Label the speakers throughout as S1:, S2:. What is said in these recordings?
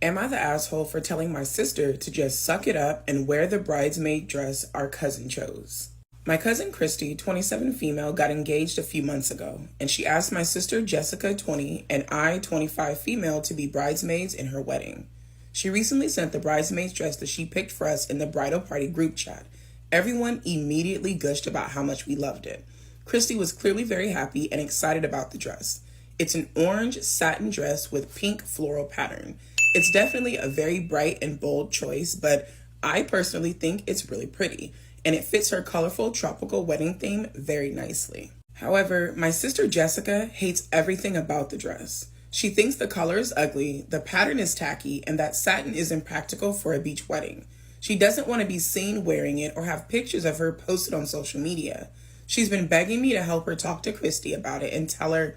S1: Am I the asshole for telling my sister to just suck it up and wear the bridesmaid dress our cousin chose? My cousin Christy, 27 female, got engaged a few months ago, and she asked my sister Jessica, 20, and I, 25 female, to be bridesmaids in her wedding. She recently sent the bridesmaid's dress that she picked for us in the bridal party group chat. Everyone immediately gushed about how much we loved it. Christy was clearly very happy and excited about the dress. It's an orange satin dress with pink floral pattern. It's definitely a very bright and bold choice, but I personally think it's really pretty, and it fits her colorful tropical wedding theme very nicely. However, my sister Jessica hates everything about the dress. She thinks the color is ugly, the pattern is tacky, and that satin is impractical for a beach wedding. She doesn't want to be seen wearing it or have pictures of her posted on social media. She's been begging me to help her talk to Christy about it and tell her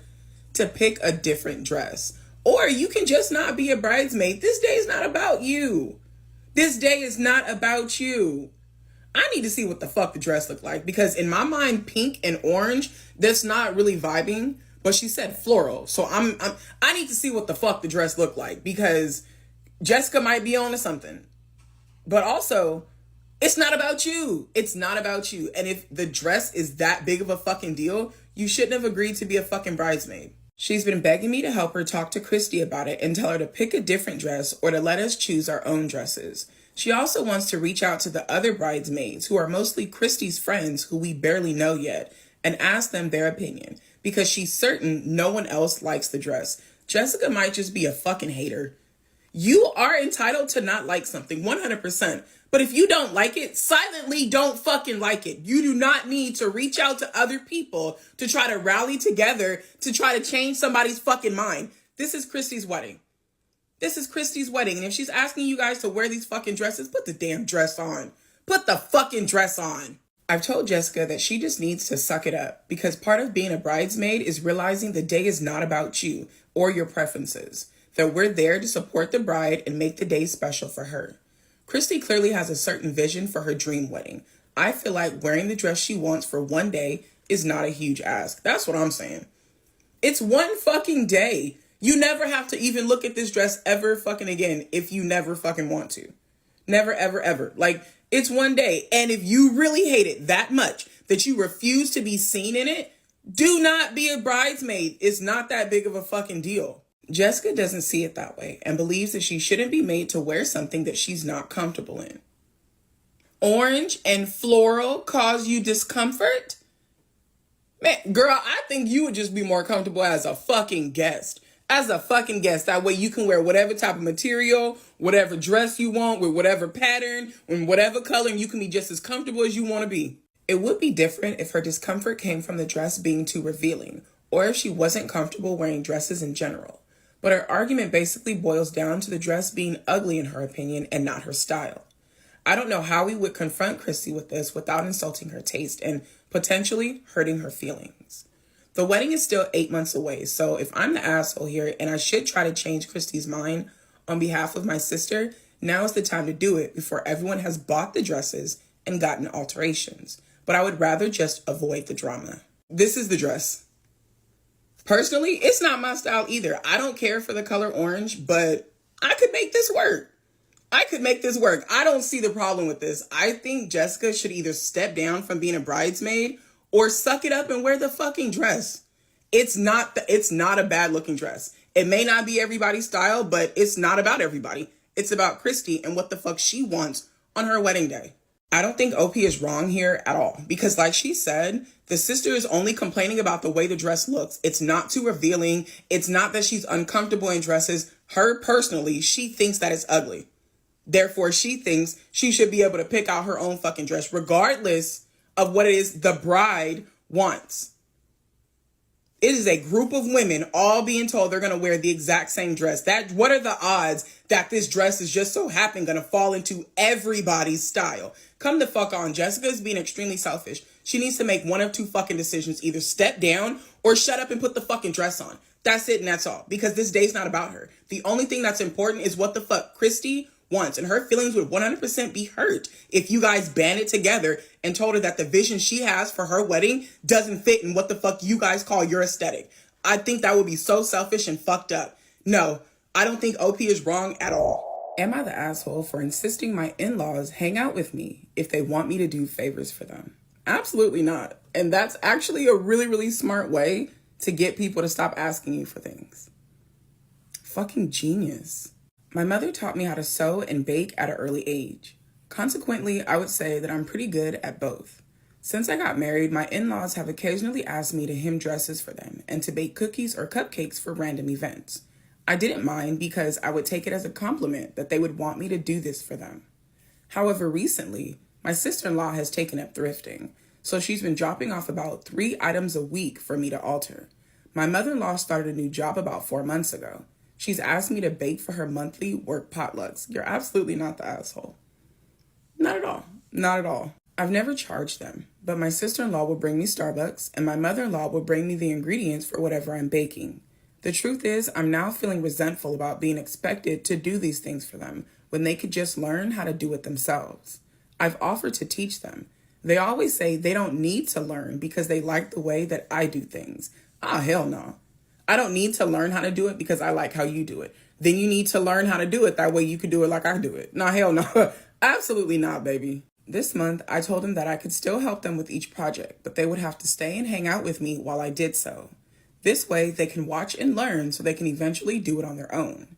S1: to pick a different dress. Or you can just not be a bridesmaid. This day is not about you. This day is not about you. I need to see what the fuck the dress looked like, because in my mind, pink and orange, that's not really vibing. But she said floral, so I need to see what the fuck the dress looked like, because Jessica might be on to something. But also, it's not about you. It's not about you. And if the dress is that big of a fucking deal, you shouldn't have agreed to be a fucking bridesmaid. She's been begging me to help her talk to Christy about it and tell her to pick a different dress or to let us choose our own dresses. She also wants to reach out to the other bridesmaids, who are mostly Christy's friends who we barely know yet, and ask them their opinion, because she's certain no one else likes the dress. Jessica might just be a fucking hater. You are entitled to not like something, 100%. But if you don't like it, silently don't fucking like it. You do not need to reach out to other people to try to rally together to try to change somebody's fucking mind. This is Christy's wedding. This is Christy's wedding. And if she's asking you guys to wear these fucking dresses, put the damn dress on. Put the fucking dress on. I've told Jessica that she just needs to suck it up, because part of being a bridesmaid is realizing the day is not about you or your preferences, that we're there to support the bride and make the day special for her. Christy clearly has a certain vision for her dream wedding. I feel like wearing the dress she wants for one day is not a huge ask. That's what I'm saying. It's one fucking day. You never have to even look at this dress ever fucking again if you never fucking want to. Never, ever, ever. Like, it's one day. And if you really hate it that much that you refuse to be seen in it, do not be a bridesmaid. It's not that big of a fucking deal. Jessica doesn't see it that way and believes that she shouldn't be made to wear something that she's not comfortable in. Orange and floral cause you discomfort? Man, girl, I think you would just be more comfortable as a fucking guest. As a fucking guest. That way you can wear whatever type of material, whatever dress you want, with whatever pattern, in whatever color, and you can be just as comfortable as you want to be. It would be different if her discomfort came from the dress being too revealing, or if she wasn't comfortable wearing dresses in general. But her argument basically boils down to the dress being ugly in her opinion and not her style. I don't know how we would confront Christy with this without insulting her taste and potentially hurting her feelings. The wedding is still 8 months away, so if I'm the asshole here and I should try to change Christy's mind on behalf of my sister, now is the time to do it before everyone has bought the dresses and gotten alterations. But I would rather just avoid the drama. This is the dress. Personally, it's not my style either. I don't care for the color orange, but I could make this work. I don't see the problem with this. I think Jessica should either step down from being a bridesmaid or suck it up and wear the fucking dress. It's not a bad looking dress. It may not be everybody's style, but it's not about everybody. It's about Christy and what the fuck she wants on her wedding day. I don't think OP is wrong here at all, because like she said, the sister is only complaining about the way the dress looks. It's not too revealing. It's not that she's uncomfortable in dresses. Her personally, she thinks that it's ugly. Therefore, she thinks she should be able to pick out her own fucking dress, regardless of what it is the bride wants. It is a group of women all being told they're going to wear the exact same dress. What are the odds that this dress is just so happen going to fall into everybody's style? Come the fuck on. Jessica is being extremely selfish. She needs to make one of two fucking decisions. Either step down or shut up and put the fucking dress on. That's it and that's all. Because this day's not about her. The only thing that's important is what the fuck Christy wants. And her feelings would 100% be hurt if you guys banded together and told her that the vision she has for her wedding doesn't fit in what the fuck you guys call your aesthetic. I think that would be so selfish and fucked up. No, I don't think OP is wrong at all. Am I the asshole for insisting my in-laws hang out with me if they want me to do favors for them? Absolutely not. And that's actually a really, really smart way to get people to stop asking you for things. Fucking genius. My mother taught me how to sew and bake at an early age. Consequently, I would say that I'm pretty good at both. Since I got married, my in-laws have occasionally asked me to hem dresses for them and to bake cookies or cupcakes for random events. I didn't mind because I would take it as a compliment that they would want me to do this for them. However, recently, my sister-in-law has taken up thrifting, so she's been dropping off about 3 items a week for me to alter. My mother-in-law started a new job about 4 months ago. She's asked me to bake for her monthly work potlucks. You're absolutely not the asshole. Not at all. Not at all. I've never charged them, but my sister-in-law will bring me Starbucks and my mother-in-law will bring me the ingredients for whatever I'm baking. The truth is, I'm now feeling resentful about being expected to do these things for them when they could just learn how to do it themselves. I've offered to teach them. They always say they don't need to learn because they like the way that I do things. Ah, hell no. I don't need to learn how to do it because I like how you do it. Then you need to learn how to do it. That way you could do it like I do it. Nah, hell no. Absolutely not, baby. This month, I told them that I could still help them with each project, but they would have to stay and hang out with me while I did so. This way, they can watch and learn so they can eventually do it on their own.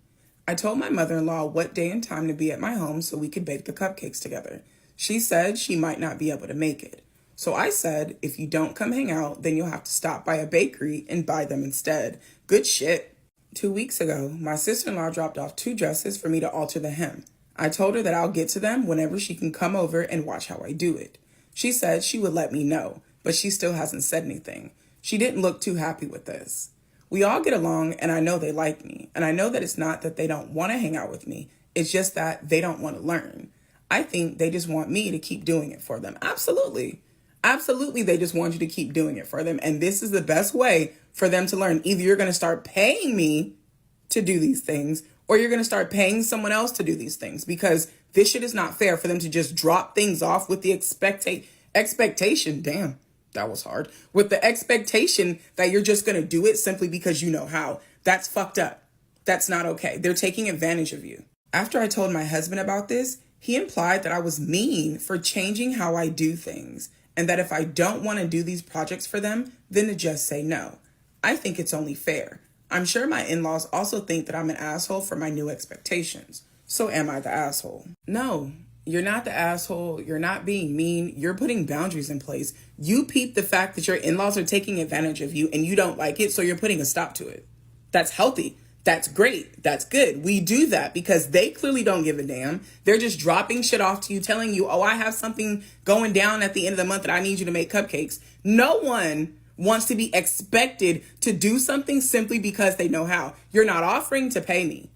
S1: I told my mother-in-law what day and time to be at my home so we could bake the cupcakes together. She said she might not be able to make it. So I said, if you don't come hang out, then you'll have to stop by a bakery and buy them instead. Good shit. 2 weeks ago, my sister-in-law dropped off 2 dresses for me to alter the hem. I told her that I'll get to them whenever she can come over and watch how I do it. She said she would let me know, but she still hasn't said anything. She didn't look too happy with this. We all get along, and I know they like me, and I know that it's not that they don't want to hang out with me. It's just that they don't want to learn. I think they just want me to keep doing it for them. Absolutely. Absolutely, they just want you to keep doing it for them, and this is the best way for them to learn. Either you're going to start paying me to do these things, or you're going to start paying someone else to do these things, because this shit is not fair for them to just drop things off with the expectation. Damn, that was hard. With the expectation that you're just going to do it simply because you know how. That's fucked up. That's not okay. They're taking advantage of you. After I told my husband about this, he implied that I was mean for changing how I do things, and that if I don't want to do these projects for them, then to just say no. I think it's only fair. I'm sure my in-laws also think that I'm an asshole for my new expectations. So am I the asshole? No, you're not the asshole. You're not being mean. You're putting boundaries in place. You peep the fact that your in-laws are taking advantage of you and you don't like it, so you're putting a stop to it. That's healthy. That's great. That's good. We do that because they clearly don't give a damn. They're just dropping shit off to you, telling you, oh, I have something going down at the end of the month that I need you to make cupcakes. No one wants to be expected to do something simply because they know how. You're not offering to pay me.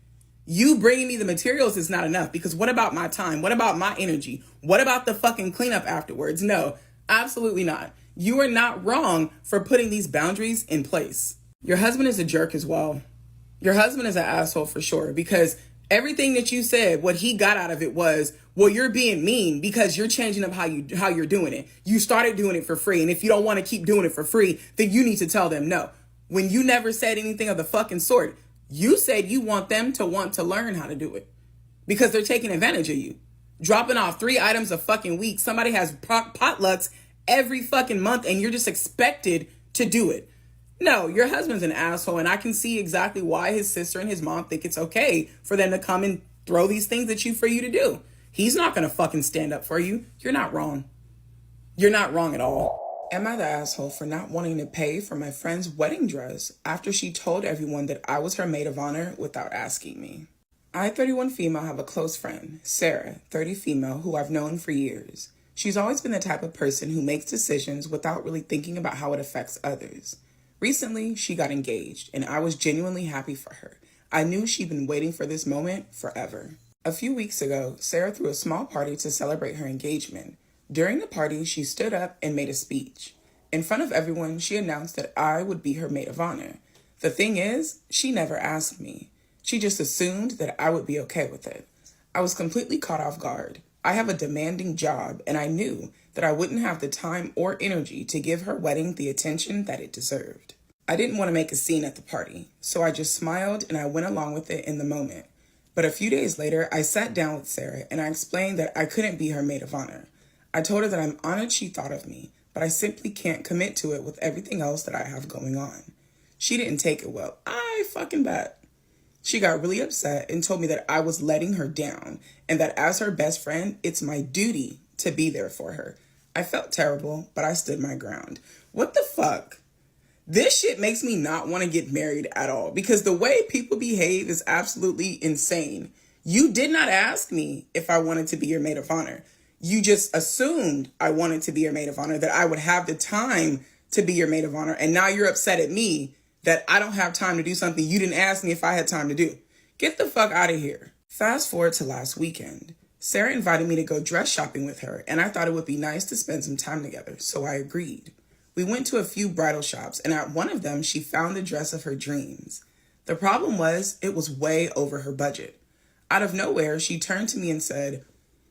S1: You bringing me the materials is not enough, because what about my time? What about my energy? What about the fucking cleanup afterwards? No, absolutely not. You are not wrong for putting these boundaries in place. Your husband is a jerk as well. Your husband is an asshole for sure, because everything that you said, what he got out of it was, well, you're being mean because you're changing up how you're doing it. You started doing it for free. And if you don't want to keep doing it for free, then you need to tell them no. When you never said anything of the fucking sort, you said you want them to want to learn how to do it because they're taking advantage of you. Dropping off 3 items a fucking week. Somebody has potlucks every fucking month and you're just expected to do it. No, your husband's an asshole, and I can see exactly why his sister and his mom think it's okay for them to come and throw these things at you for you to do. He's not going to fucking stand up for you. You're not wrong. You're not wrong at all. Am I the asshole for not wanting to pay for my friend's wedding dress after she told everyone that I was her maid of honor without asking me? I, 31 female, have a close friend, Sarah, 30 female, who I've known for years. She's always been the type of person who makes decisions without really thinking about how it affects others. Recently, she got engaged, and I was genuinely happy for her. I knew she'd been waiting for this moment forever. A few weeks ago, Sarah threw a small party to celebrate her engagement. During the party, she stood up and made a speech. In front of everyone, she announced that I would be her maid of honor. The thing is, she never asked me. She just assumed that I would be okay with it. I was completely caught off guard. I have a demanding job, and I knew that I wouldn't have the time or energy to give her wedding the attention that it deserved. I didn't want to make a scene at the party, so I just smiled and I went along with it in the moment. But a few days later, I sat down with Sarah and I explained that I couldn't be her maid of honor. I told her that I'm honored she thought of me, but I simply can't commit to it with everything else that I have going on. She didn't take it well. I fucking bet. She got really upset and told me that I was letting her down and that as her best friend, it's my duty to be there for her. I felt terrible, but I stood my ground. What the fuck? This shit makes me not want to get married at all because the way people behave is absolutely insane. You did not ask me if I wanted to be your maid of honor. You just assumed I wanted to be your maid of honor, that I would have the time to be your maid of honor. And now you're upset at me that I don't have time to do something you didn't ask me if I had time to do. Get the fuck out of here. Fast forward to last weekend. Sarah invited me to go dress shopping with her, and I thought it would be nice to spend some time together, so I agreed. We went to a few bridal shops, and at one of them, she found the dress of her dreams. The problem was, it was way over her budget. Out of nowhere, she turned to me and said,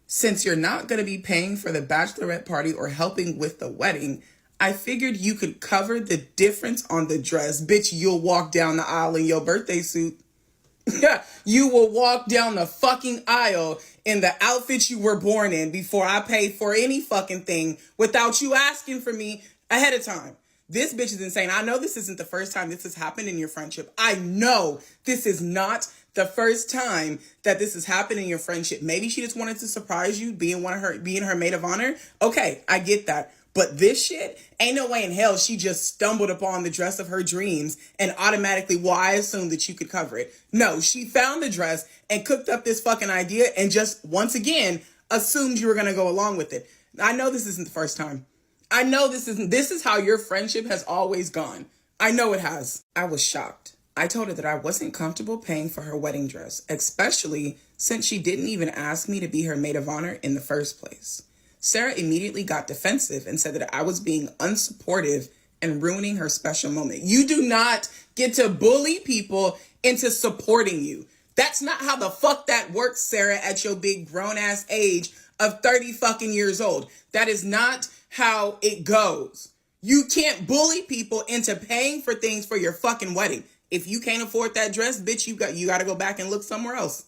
S1: "Since you're not going to be paying for the bachelorette party or helping with the wedding, I figured you could cover the difference on the dress. Bitch, you'll walk down the aisle in your birthday suit." You will walk down the fucking aisle in the outfit you were born in before I pay for any fucking thing without you asking for me ahead of time. This bitch is insane. I know this isn't the first time this has happened in your friendship. I know this is not the first time that this has happened in your friendship. Maybe she just wanted to surprise you being her maid of honor. Okay, I get that. But this shit, ain't no way in hell she just stumbled upon the dress of her dreams and automatically, well, I assumed that you could cover it. No, she found the dress and cooked up this fucking idea and just, once again, assumed you were going to go along with it. I know this isn't the first time. I know this is how your friendship has always gone. I know it has. I was shocked. I told her that I wasn't comfortable paying for her wedding dress, especially since she didn't even ask me to be her maid of honor in the first place. Sarah immediately got defensive and said that I was being unsupportive and ruining her special moment. You do not get to bully people into supporting you. That's not how the fuck that works, Sarah, at your big grown ass age of 30 fucking years old. That is not how it goes. You can't bully people into paying for things for your fucking wedding. If you can't afford that dress, bitch, you got to go back and look somewhere else.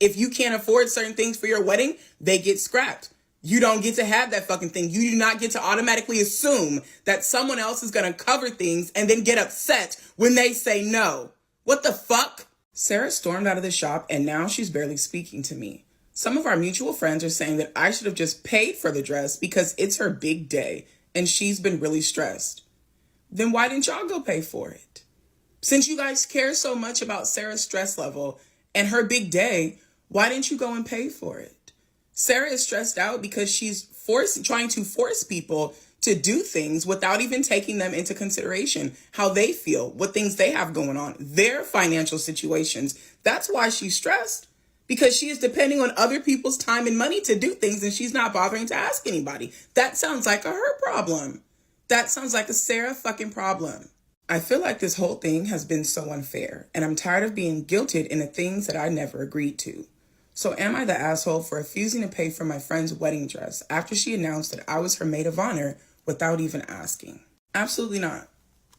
S1: If you can't afford certain things for your wedding, they get scrapped. You don't get to have that fucking thing. You do not get to automatically assume that someone else is going to cover things and then get upset when they say no. What the fuck? Sarah stormed out of the shop and now she's barely speaking to me. Some of our mutual friends are saying that I should have just paid for the dress because it's her big day and she's been really stressed. Then why didn't y'all go pay for it? Since you guys care so much about Sarah's stress level and her big day, why didn't you go and pay for it? Sarah is stressed out because she's trying to force people to do things without even taking them into consideration, how they feel, what things they have going on, their financial situations. That's why she's stressed, because she is depending on other people's time and money to do things and she's not bothering to ask anybody. That sounds like a her problem. That sounds like a Sarah fucking problem. I feel like this whole thing has been so unfair and I'm tired of being guilted into things that I never agreed to. So am I the asshole for refusing to pay for my friend's wedding dress after she announced that I was her maid of honor without even asking? Absolutely not.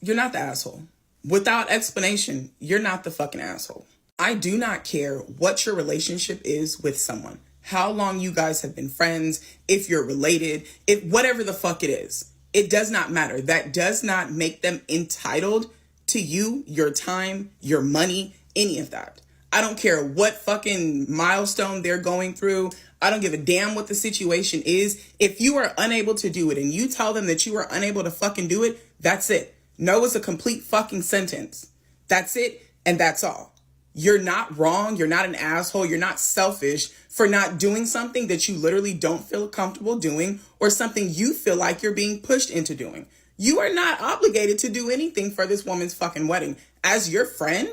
S1: You're not the asshole. Without explanation, you're not the fucking asshole. I do not care what your relationship is with someone, how long you guys have been friends, if you're related, whatever the fuck it is. It does not matter. That does not make them entitled to you, your time, your money, any of that. I don't care what fucking milestone they're going through. I don't give a damn what the situation is. If you are unable to do it and you tell them that you are unable to fucking do it, that's it. No is a complete fucking sentence. That's it. And that's all. You're not wrong. You're not an asshole. You're not selfish for not doing something that you literally don't feel comfortable doing or something you feel like you're being pushed into doing. You are not obligated to do anything for this woman's fucking wedding. As your friend,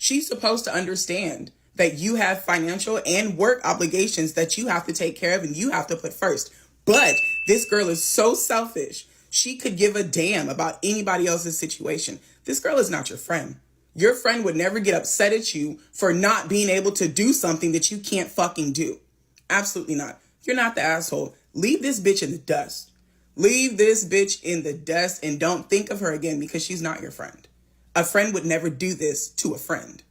S1: she's supposed to understand that you have financial and work obligations that you have to take care of and you have to put first. But this girl is so selfish. She could give a damn about anybody else's situation. This girl is not your friend. Your friend would never get upset at you for not being able to do something that you can't fucking do. Absolutely not. You're not the asshole. Leave this bitch in the dust. Leave this bitch in the dust and don't think of her again because she's not your friend. A friend would never do this to a friend.